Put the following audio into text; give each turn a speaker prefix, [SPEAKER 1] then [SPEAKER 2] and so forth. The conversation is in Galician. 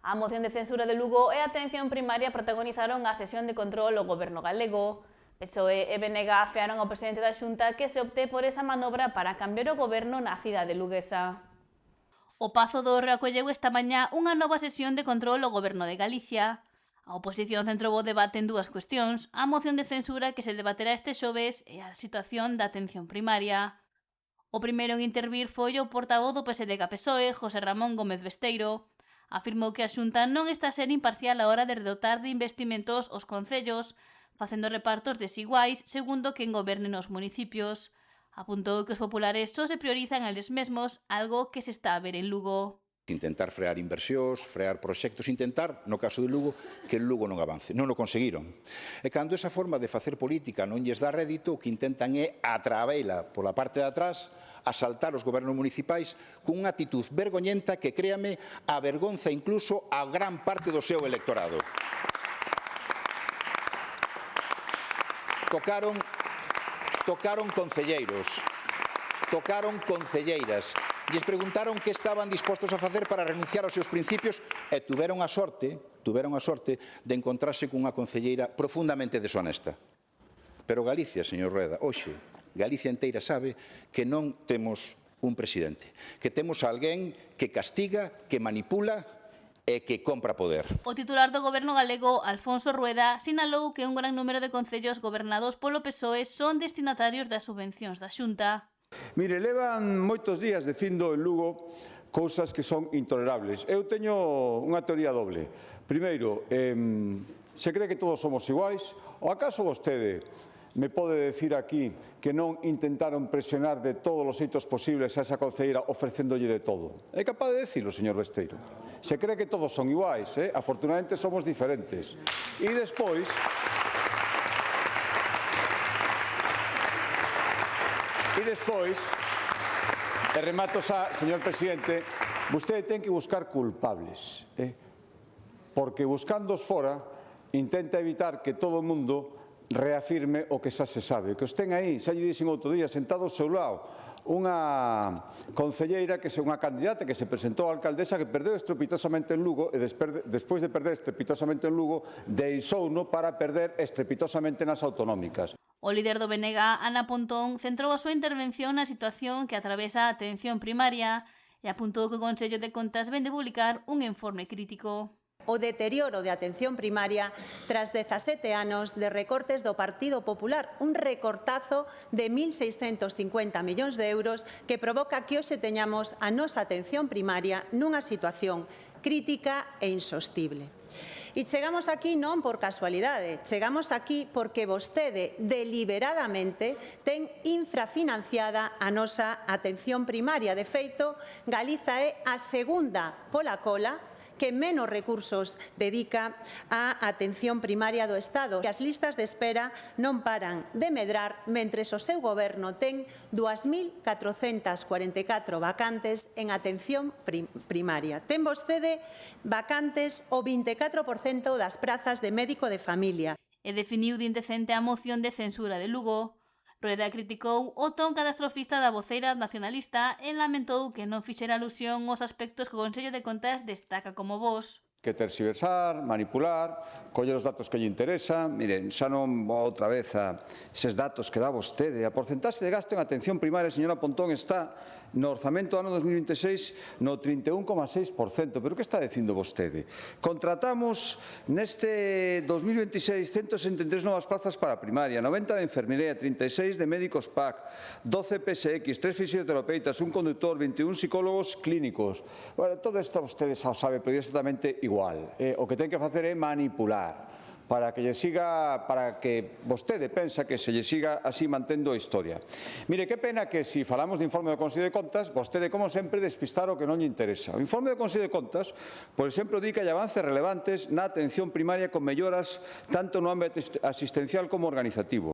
[SPEAKER 1] A moción de censura de Lugo e a atención primaria protagonizaron a sesión de control ao goberno galego. PSOE e BNG afearon ao presidente da Xunta que se opte por esa manobra para cambiar o goberno na cidade luguesa. O Pazo do Hórreo acolleu esta mañá unha nova sesión de control ao goberno de Galicia. A oposición centrou o debate en dúas cuestións, a moción de censura que se debaterá este xoves e a situación da atención primaria. O primeiro en intervir foi o portavoz do PSDG-PSOE, José Ramón Gómez Besteiro. Afirmou que a Xunta non está a ser imparcial a hora de dotar de investimentos os concellos, facendo repartos desiguais segundo quen goberne nos municipios. Apuntou que os populares só se priorizan eles mesmos, algo que se está a ver en Lugo.
[SPEAKER 2] Intentar frear inversións, frear proxectos, intentar, no caso de Lugo, que el Lugo non avance. Non o conseguiron. E cando esa forma de facer política non lles dá rédito, o que intentan é atraveila pola parte de atrás, asaltar os gobernos municipais cunha actitud vergoñenta que, créame, avergonza incluso a gran parte do seu electorado. Tocaron concelleiros, tocaron concelleiras, lles preguntaron que estaban dispostos a facer para renunciar aos seus principios e tuveron a sorte de encontrarse cunha concelleira profundamente deshonesta. Pero Galicia, señor Rueda, hoxe, Galicia inteira sabe que non temos un presidente, que temos alguén que castiga, que manipula e que compra poder.
[SPEAKER 1] O titular do goberno galego, Alfonso Rueda, sinalou que un gran número de concellos gobernados polo PSOE son destinatarios das subvencións da Xunta.
[SPEAKER 3] Mire, levan moitos días dicindo en Lugo cousas que son intolerables. Eu teño unha teoría doble. Primeiro, se cree que todos somos iguais, ou acaso vostede me pode decir aquí que non intentaron presionar de todos os xeitos posibles a esa concelleira ofrecéndolle de todo? É capaz de decirlo, señor Besteiro? Se cree que todos son iguais, afortunadamente somos diferentes. E despois, e remato xa, señor presidente, vostede ten que buscar culpables, porque buscándoos fora intenta evitar que todo o mundo reafirme o que xa se sabe. Que os ten aí, xa lle dixen outro día, sentado ao seu lado, unha concelleira, unha candidata que se presentou a alcaldesa que perdeu estrepitosamente en Lugo e despois de perder estrepitosamente en Lugo deixouno para perder estrepitosamente nas autonómicas.
[SPEAKER 1] O líder do BNG, Ana Pontón, centrou a súa intervención na situación que atravesa a atención primaria e apuntou que o Consello de Contas ven de publicar un informe crítico.
[SPEAKER 4] O deterioro de atención primaria tras 17 anos de recortes do Partido Popular, un recortazo de 1.650 millóns de euros que provoca que hoxe teñamos a nosa atención primaria nunha situación crítica e insostible. E chegamos aquí non por casualidade, chegamos aquí porque vostede deliberadamente ten infrafinanciada a nosa atención primaria. De feito, Galiza é a segunda pola cola que menos recursos dedica á atención primaria do Estado. E as listas de espera non paran de medrar mentres o seu goberno ten 2.444 vacantes en atención primaria. Ten vostede vacantes o 24% das prazas de médico de familia.
[SPEAKER 1] E definiu de indecente a moción de censura de Lugo. Rueda criticou o ton catastrofista da voceira nacionalista e lamentou que non fixera alusión aos aspectos que o Consello de Contas destaca como vos.
[SPEAKER 3] Que terxiversar, manipular, coller os datos que lle interesan. Miren, xa non vou outra vez a eses datos que dá vostede. A porcentaxe de gasto en atención primaria, señora Pontón, está no orzamento do ano 2026 no 31,6%. Pero que está dicindo vostede? Contratamos neste 2026 163 novas plazas para primaria, 90 de enfermería, 36 de médicos PAC, 12 PSX, 3 fisioterapeutas, un conductor, 21 psicólogos clínicos. Bueno, todo isto vostede xa sabe, pero é exactamente igual. O que ten que facer é manipular para que vostede pensa que se lle siga así mantendo a historia. Mire, que pena que se falamos de informe do Consello de Contas, vostede, como sempre, despistar o que non lle interesa. O informe do Consello de Contas, por exemplo, di que hai avances relevantes na atención primaria con melloras tanto no ámbito asistencial como organizativo.